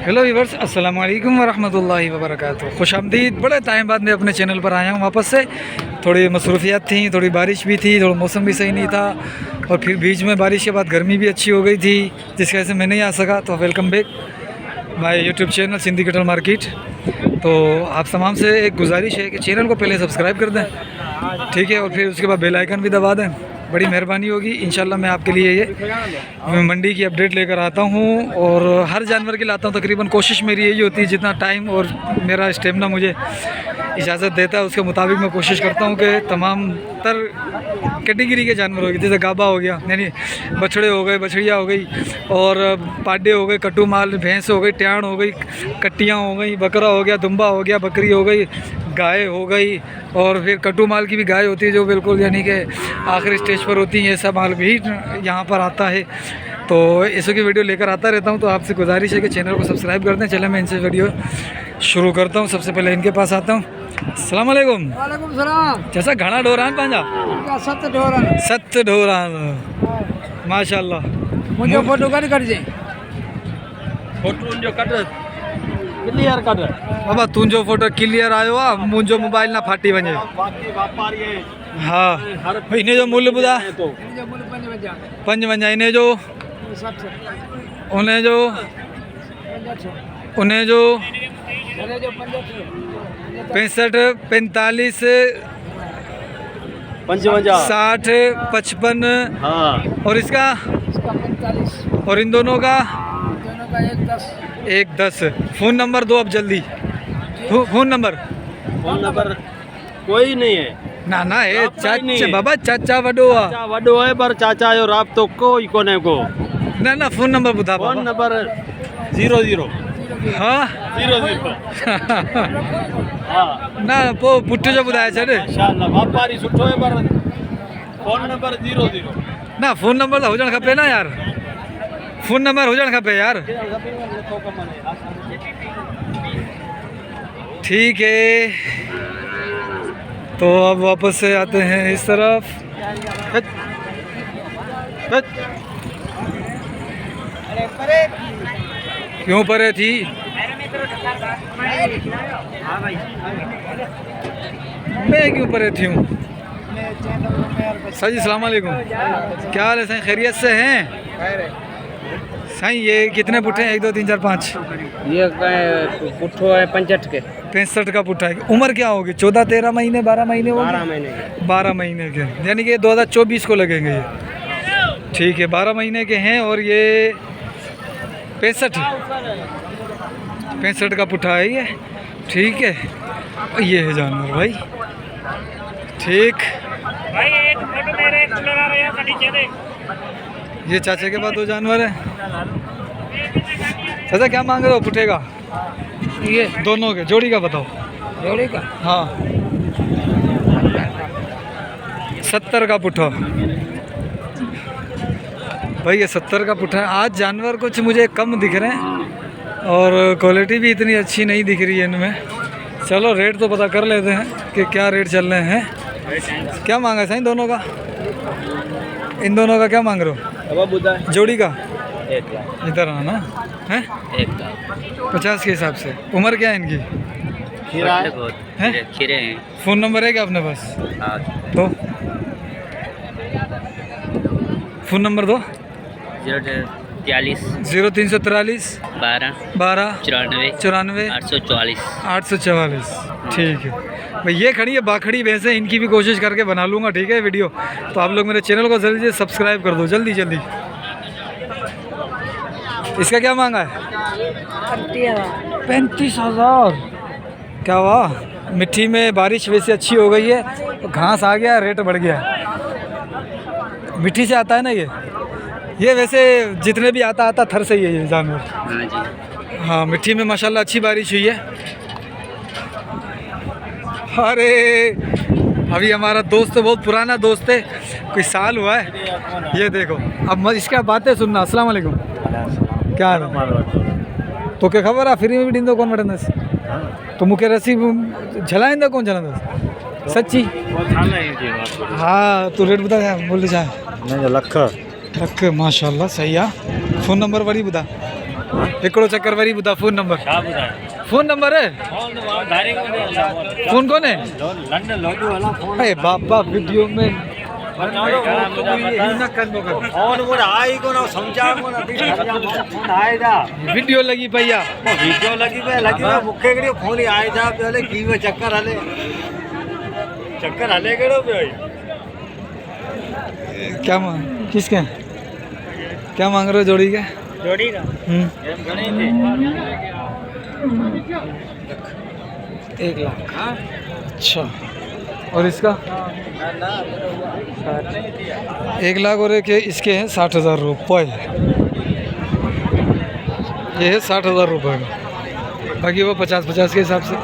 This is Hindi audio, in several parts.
हेलो व्यूअर्स, अस्सलाम वालेकुम वरहमतुल्लाहि वबरकातुहू। खुशामदीद। बड़े टाइम बाद मैं अपने चैनल पर आया हूँ वापस से। थोड़ी मसरूफियात थी, थोड़ी बारिश भी थी, थोड़ा मौसम भी सही नहीं था और फिर बीच में बारिश के बाद गर्मी भी अच्छी हो गई थी, जिसकी वजह से मैं नहीं आ सका। तो welcome back my YouTube channel Sindhi कटल मार्केट। तो आप तमाम से एक गुजारिश है कि चैनल को पहले सब्सक्राइब कर दें, ठीक है, और फिर उसके बाद बेल आइकन भी दबा दें, बड़ी मेहरबानी होगी। इंशाल्लाह मैं आपके लिए ये मंडी की अपडेट लेकर आता हूँ और हर जानवर के लाता हूँ। तकरीबन कोशिश मेरी यही होती है, जितना टाइम और मेरा स्टेमिना मुझे इजाज़त देता है उसके मुताबिक मैं कोशिश करता हूँ कि तमाम तर कैटेगरी के जानवर हो गए, जैसे गाबा हो गया, यानी बछड़े हो गए, बछड़िया हो गई, और पाडे हो गए, कट्टू माल, भैंस हो गई, ट्याण हो गई, कट्टियाँ हो गई, बकरा हो गया, दुम्बा हो गया, बकरी हो गई, गाय हो गई, और फिर कट्टू माल की भी गाय होती है जो बिल्कुल यानी कि आखिरी स्टेज पर होती है। ये सब माल भी यहाँ पर आता है, तो इसकी वीडियो लेकर आता रहता हूँ। तो आपसे गुजारिश है कि चैनल को सब्सक्राइब कर दें। चले मैं इनसे वीडियो शुरू करता हूँ। सबसे पहले इनके पास आता हूँ। अस्सलाम वालेकुम। वालेकुम सलाम। जैसा घना ढोरान पंहिंजा सत ढोरन सत ढोरान माशाल्लाह। मुझे फोटो कढिजे फोटो जो कट क्लियर कट बाबा तुंहिंजो फोटो क्लियर आयो आहे, मुंहिंजो मोबाइल ना फाटी वञे। बाकी व्यापारी है हा, इन जो मुल्ह ॿुधा तो 55, इन जो, उन जो, उन जो 65, 45, 55 60, 55, हाँ और इसका और इन दोनों का 110। फ़ोन नंबर दो अब जल्दी। फ़ोन नंबर कोई नहीं है ना ना है राब्ता ही नहीं चाचा है। बाबा, चाचा वॾो आहे। चाचा वॾो है पर चाचा जो राब्तो कोई कोने को। ना ना फ़ोन नंबर ॿुधा फोन बाबा। नंबर 00 हाँ 00 हाँ ना पोइ पुठ जो ॿुधाए छॾ। इंशाल्लाह व्यापारी सुठो है पर फोन नंबर 00 ना फ़ोन नंबर त हुजणु खपे न यार, फ़ोन नंबर हुजणु खपे यार। ठीक है, तो अब वापस से आते हैं इस तरफ। क्यों परे थी? मैं क्यों परे थी हूँ? सही, सलाम वालेकुम। क्या हाल है साईं, खैरियत से हैं साईं? ये कितने पुट्ठे हैं? 1 2 3 4 5। ये पुट्ठो है 65 के 65 का पुट्ठा है। उम्र क्या होगी? 14 13 महीने 12 महीने होगी? 12 महीने के 12 महीने के, यानी कि 2024 को लगेंगे ये। ठीक है, 12 महीने के हैं और ये 65 का पुट्ठा है ये। ठीक है, ये है जानवर भाई। ठीक, ये चाचे के पास 2 जानवर है। चाचा क्या मांग रहे हो पुट्ठे का? ये दोनों के जोड़ी का बताओ। जोड़ी का हाँ 70 का पुट्ठा भाई, ये 70 का पुट्ठा है। आज जानवर कुछ मुझे कम दिख रहे हैं और क्वालिटी भी इतनी अच्छी नहीं दिख रही है इनमें। चलो रेट तो पता कर लेते हैं कि क्या रेट चल रहे हैं। क्या मांगा साईं दोनों का? इन दोनों का क्या मांग रहे हो? जोड़ी का 1 लाख इधर आना है 1 लाख 50 के हिसाब से। उम्र क्या है इनकी? खीरा हैं? खीरे हैं फ़ोन नंबर है क्या अपने पास? दो फ़ोन नंबर दो। 043 0343 12 12 94 94 844 844। ठीक है भाई, ये खड़ी है बाखड़ी भैंसें, इनकी भी कोशिश करके बना लूँगा, ठीक है वीडियो। तो आप लोग मेरे चैनल को जल्दी से सब्सक्राइब कर दो, जल्दी जल्दी। इसका क्या मांगा है? 35,000। क्या वाह, मिट्टी में बारिश वैसे अच्छी हो गई है, तो घास आ गया, रेट बढ़ गया। मिट्टी से आता है ना ये वैसे जितने भी आता थर से ही है ये जानवर। हाँ जी हाँ, मिट्टी में माशाल्लाह अच्छी बारिश हुई है। अरे अभी हमारा दोस्त तो बहुत पुराना दोस्त है, कोई साल हुआ है। ये देखो, अब इसका बातें सुनना। अस्सलाम वालेकुम। क्या हाल है? तो क्या खबर है? फ्री में भी ॾींदो कोन वठंदसि तो मूंखे रसी झलाईंदा कोन झलंदसि सच्ची? हाँ तू रेट ॿुधाए, मुल्ह छा आहे? लख लख माशाल्लाह, सही आहे। फ़ोन नंबर वरी ॿुधा। हिकिड़ो चक्कर वरी ॿुधा फ़ोन नंबर छा ॿुधायां फ़ोन नंबर है फोन डायरेक्ट में फ़ोन कौन है लंडन लोडू वाला फोन अरे बाबा वीडियो में फोन मुझे आई को ना समझा को ना फोन आए जा वीडियो लगी पई आ वीडियो लगी पे मुखे कड़ी फोन ही आए जा पहले की में चक्कर हले कड़ो पे क्या किसके क्या मांग रहे हो जोड़ी के जोड़ी का घणी थी 1 लाख अच्छा और इसका 1 लाख और एक इसके हैं 60,000 रुपये ये है 60,000 रुपये का बाकी वो 50-50 के हिसाब से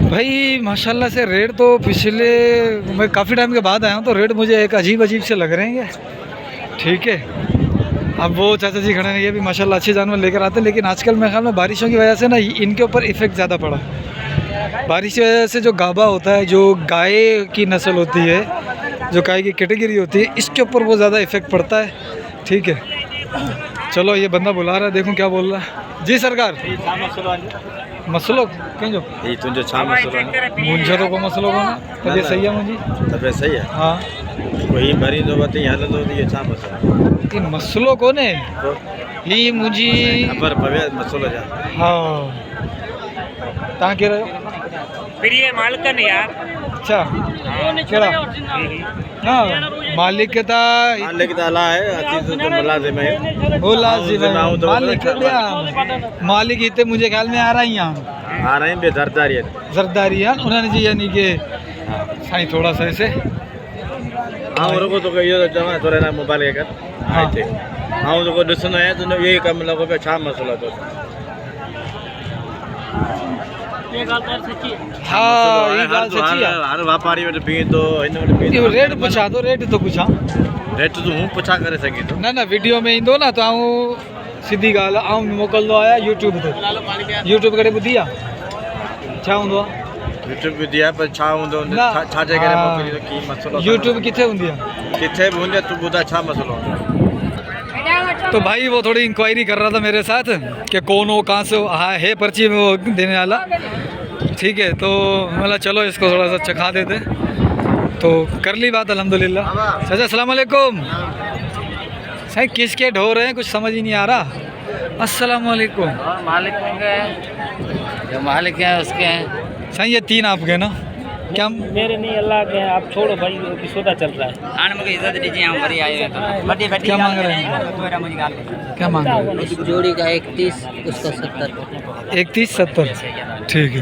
भाई माशाल्लाह से रेट तो पिछले मैं काफ़ी टाइम के बाद आया हूँ तो रेट मुझे एक अजीब से लग रहे हैं ठीक है। अब वो चाचा जी खड़े हैं ये भी माशाल्लाह अच्छे जानवर लेकर आते हैं लेकिन आजकल मेरे ख्याल में बारिशों की वजह से ना इनके ऊपर इफ़ेक्ट ज़्यादा पड़ा बारिश की वजह से जो गाबा होता है जो गाय की नस्ल होती है जो गाय की कैटेगरी होती है इसके ऊपर वो ज़्यादा इफ़ेक्ट पड़ता है ठीक है। चलो ये बंदा बुला रहा है देखूँ क्या बोल रहा है जी सरकार मसलो कंहिंजो तुंहिंजो छा मसलो मुंहिंजो त को मसलो कोन्हे तबियत सही आहे मुंहिंजी तबियत सही है हा कोई मरींदो वती हलंदो त इहो छा मसलो ही मसलो कोन्हे ही मुंहिंजी ख़बर पवे मसलो छा हा तव्हां केरु आहियो प्रिय मालकन यार अच्छा कहिड़ा हा मालिक त मालिक त अला आहे अची तो मुलाज़िम है हो लाज़िम आहे मालिक ॿिया मालिक हिते मुंहिंजे ख्याल में आ रहा ही आहिनि आ रहे हैं बेदरदारी है ज़रदारी आहिनि उन्हनि जी यानी कि साईं थोड़ा सा ऐसे हाँ रुको तो इहो चवां थोरे ना मोबाइल कर हाँ। हिते हाँ जेको ॾिसंदो आहियां तुंहिंजो इहो ई कमु लॻो पियो छा मसलो तो हाँ ये ॻाल्हि सची आहे हर वापारी वटि बीहंदो हिन वटि बीहंदो इहो रेट पुछां थो रेट थो पुछां रेट तूं हूं पुछा करे सघीं थो न वीडियो में ईंदो न त आऊं सिधी ॻाल्हि आहे आऊं मोकिलंदो आहियां यूट्यूब ते यूट्यूब करे ॿुधी आहे छा हूंदो आहे यूट्यूब विधी आहे पर छा हूंदो न, छा जे करे हा। मोकिली की मसलो यूट्यूब किथे हूंदी आहे किथे बि हूंदे तूं ॿुधाए छा मसलो हूंदो तो भाई वो थोड़ी इंक्वायरी कर रहा था मेरे साथ कि कौन हो कहाँ से है पर्ची में वो देने वाला ठीक है। तो मतलब चलो इसको थोड़ा सा चखा देते तो कर ली बात अल्हम्दुलिल्लाह। चाचा अस्सलाम वालेकुम साईं किसके ढोर हैं कुछ समझ ही नहीं आ रहा। अस्सलाम वालेकुम मालिक होंगे जो मालिक हैं उसके हैं साईं ये 3 आपके ना क्या मेरे नहीं अल्लाह के हैं आप छोड़ो भाई अभी सौदा चल रहा है आने मुझे इज्जत दीजिए हम भरी आए हैं तो बड़ी बड़ी क्या मांग रहे हैं क्या मांग रहे हैं जोड़ी का 31 उसका 70 31-70 ठीक है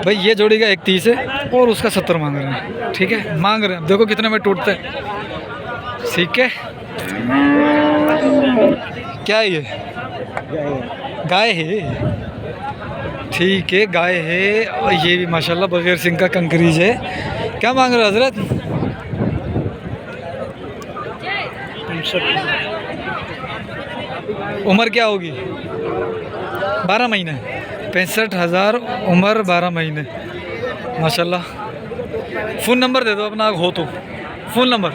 भाई ये जोड़ी का 31 है और उसका 70 मांग रहे हैं ठीक है मांग रहे हैं देखो कितने में टूटते हैं ठीक है। क्या है ये गाय है ठीक है गाय है और ये भी माशाल्लाह बगैर सिंह का कंकरीज है। क्या मांग रहे हो हजरत उम्र क्या होगी 12 महीने 65,000 उम्र 12 महीने माशाल्लाह। फ़ोन नंबर दे दो अपना हो तो फ़ोन नंबर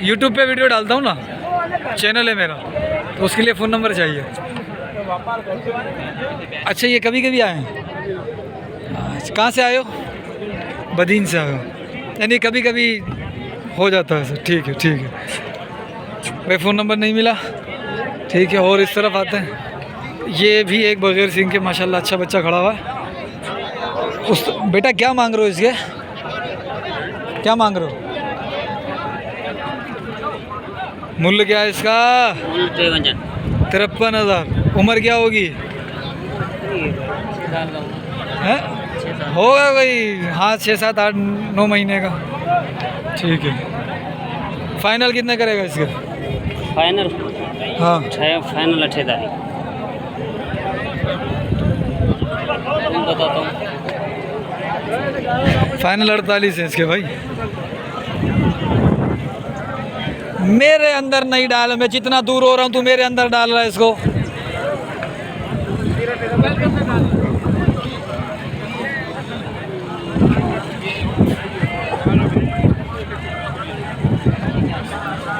यूट्यूब पे वीडियो डालता हूँ ना चैनल है मेरा तो उसके लिए फ़ोन नंबर चाहिए। अच्छा ये कभी कभी आए हैं कहाँ से आए हो बदीन से आए हो यानी कभी कभी हो जाता है सर ठीक है भाई फ़ोन नंबर नहीं मिला ठीक है। और इस तरफ आते हैं ये भी एक बगैर सिंह के माशाल्लाह अच्छा बच्चा खड़ा हुआ है उस बेटा क्या मांग रहे हो इसके क्या मांग रहे हो मूल्य क्या है इसका 53,000 उम्र क्या होगी है होगा कोई हाँ 6-7-8-9 महीने का ठीक है। फाइनल कितने करेगा इसके फाइनल हाँ फाइनल 8 तारीख बताता हूँ फाइनल 48 है इसके भाई मेरे अंदर नहीं डाल मैं जितना दूर हो रहा हूँ तू मेरे अंदर डाल रहा है इसको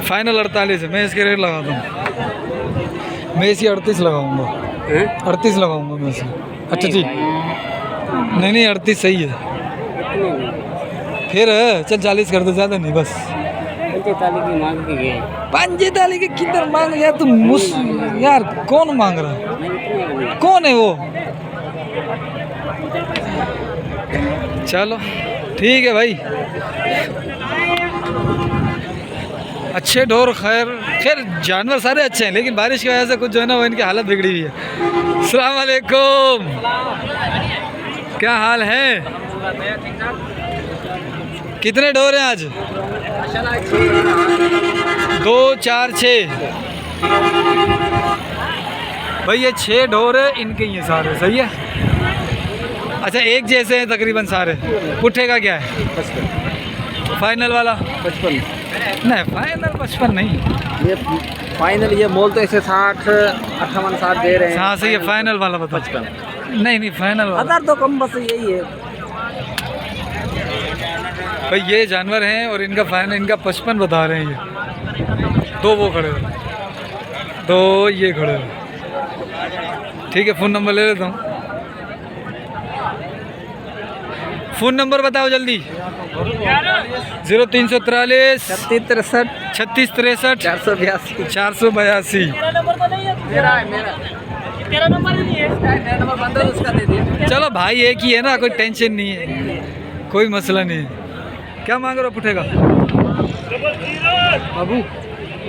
फाइनल 48 है। मैं इसके रेट लगाता हूँ, मैं इसकी 38 लगाऊंगा। 38 लगाऊंगा मैं इसे। अच्छा जी, नहीं 38 सही है। फिर चल 40 कर दो, ज़्यादा नहीं बस। 45 की मांग की गई। 45 के किधर मांग यार तुम यार कौन मांग रहा है? कौन है वो? चलो ठीक है भाई, अच्छे ढोर। खैर जानवर सारे अच्छे हैं, लेकिन बारिश की वजह से कुछ जो है ना वो इनकी हालत बिगड़ी हुई है। अस्सलाम वालेकुम, क्या हाल है? कितने ढोर हैं आज? 2 4 6 भाई, ये 6 ढोर है इनके, ये सारे सही है। अच्छा, एक जैसे हैं तकरीबन सारे। पुट्ठे का क्या है? फाइनल वाला 55। नहीं, फाइनल 55 नहीं। ये फाइनल, ये मोल तो ऐसे 60 58 60 दे रहे हैं। हाँ सही है, फाइनल वाला बता। 55। नहीं फाइनल वाला। 1000 तो कम, बस यही है भाई ये जानवर हैं और इनका फाइनल, इनका 55 बता रहे हैं। ये 2 वो खड़े हैं, 2 ये खड़े हैं। ठीक है, फ़ोन नंबर ले लेता हूँ। फ़ोन नंबर बताओ जल्दी। 0343 36 36 63 482। 482। तेरा नंबर नहीं है। नंबर बंद है, उसका दे दिया। चलो भाई एक ही है ना, कोई टेंशन नहीं है, कोई मसला नहीं है। क्या मांग रहे हो पुट्ठे का बाबू?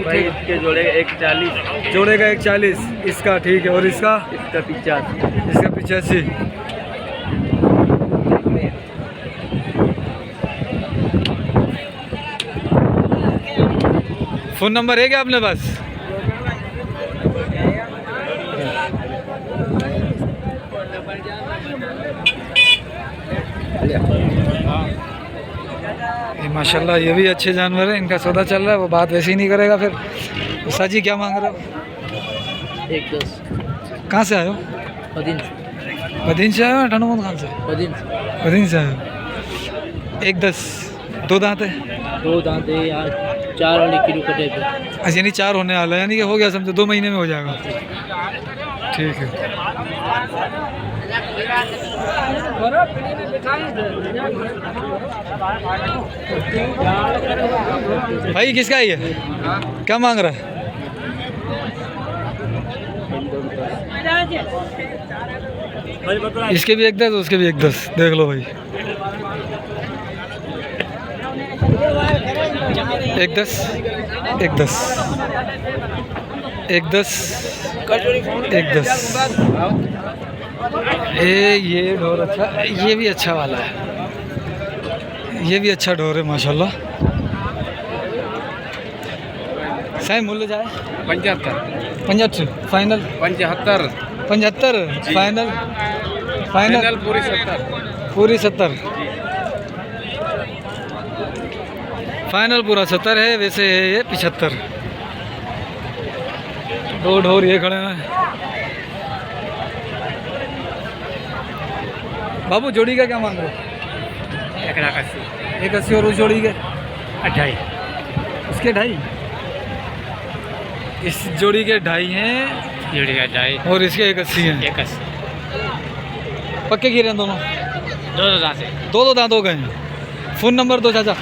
भाई इसके जोड़े 140, जोड़ेगा 140 इसका। ठीक है, और इसका? इसका 50, इसका 85। फ़ोन नंबर है क्या अपने पास? ये माशाल्लाह ये भी अच्छे जानवर हैं, इनका सौदा चल रहा है। वो बात वैसे ही नहीं करेगा फिर। उषा जी क्या मांग रहे हो? 110। कहाँ से आए हो? बदीन से आए हो? ठंडोमन खान से? बदीन से आए हो। 110। 2 दांत है? 2 दांत है यार, 4 वाले किलो कटे पे। अच्छा, यानी 4 होने वाला है, यानी कि हो गया समझो 2 महीने में हो जाएगा। ठीक है। भाई किसका है ये? क्या मांग रहा है? इसके भी 110, उसके भी 110। देख लो भाई, 110 110 110 110। ये ढोर अच्छा, ये भी अच्छा वाला है, ये भी अच्छा ढोर है माशाल्लाह। सही मूल्य जाए 75, 75 फाइनल, 75, 75 फाइनल, फाइनल पूरी 70, पूरी 70 फाइनल, पूरा 70 है। वैसे है ये 75। 2 ढोर ये खड़े हैं। बाबू जोड़ी का क्या मांग रहे हो? 180, 180। और उस जोड़ी के 28, उसके 2.5। इस जोड़ी के 2.5 हैं जोड़ी का 2.5 और इसके 180 हैं। 180, पक्के गिरे हैं दोनों? 2 दांत है। 2 दांत हो गए हैं। फ़ोन नंबर दो चाचा,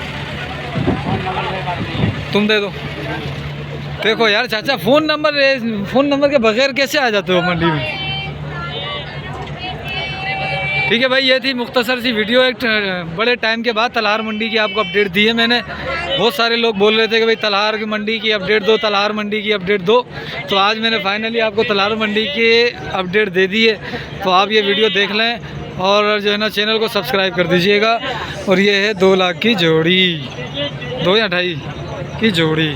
तुम दे दो। देखो यार चाचा, फ़ोन नंबर के बगैर कैसे आ जाते हो मंडी में? ठीक है भाई, ये थी मुख्तसर सी वीडियो। एक बड़े टाइम के बाद तलहार मंडी की आपको अपडेट दी है मैंने। बहुत सारे लोग बोल रहे थे कि भाई तलहार की मंडी की अपडेट दो, तलहार मंडी की अपडेट दो। तो आज मैंने फाइनली आपको तलहार मंडी की अपडेट दे दी है। तो आप ये वीडियो देख लें और जो है ना चैनल को सब्सक्राइब कर दीजिएगा। और ये है 2 लाख की जोड़ी, 2 या 2.5 की जोड़ी।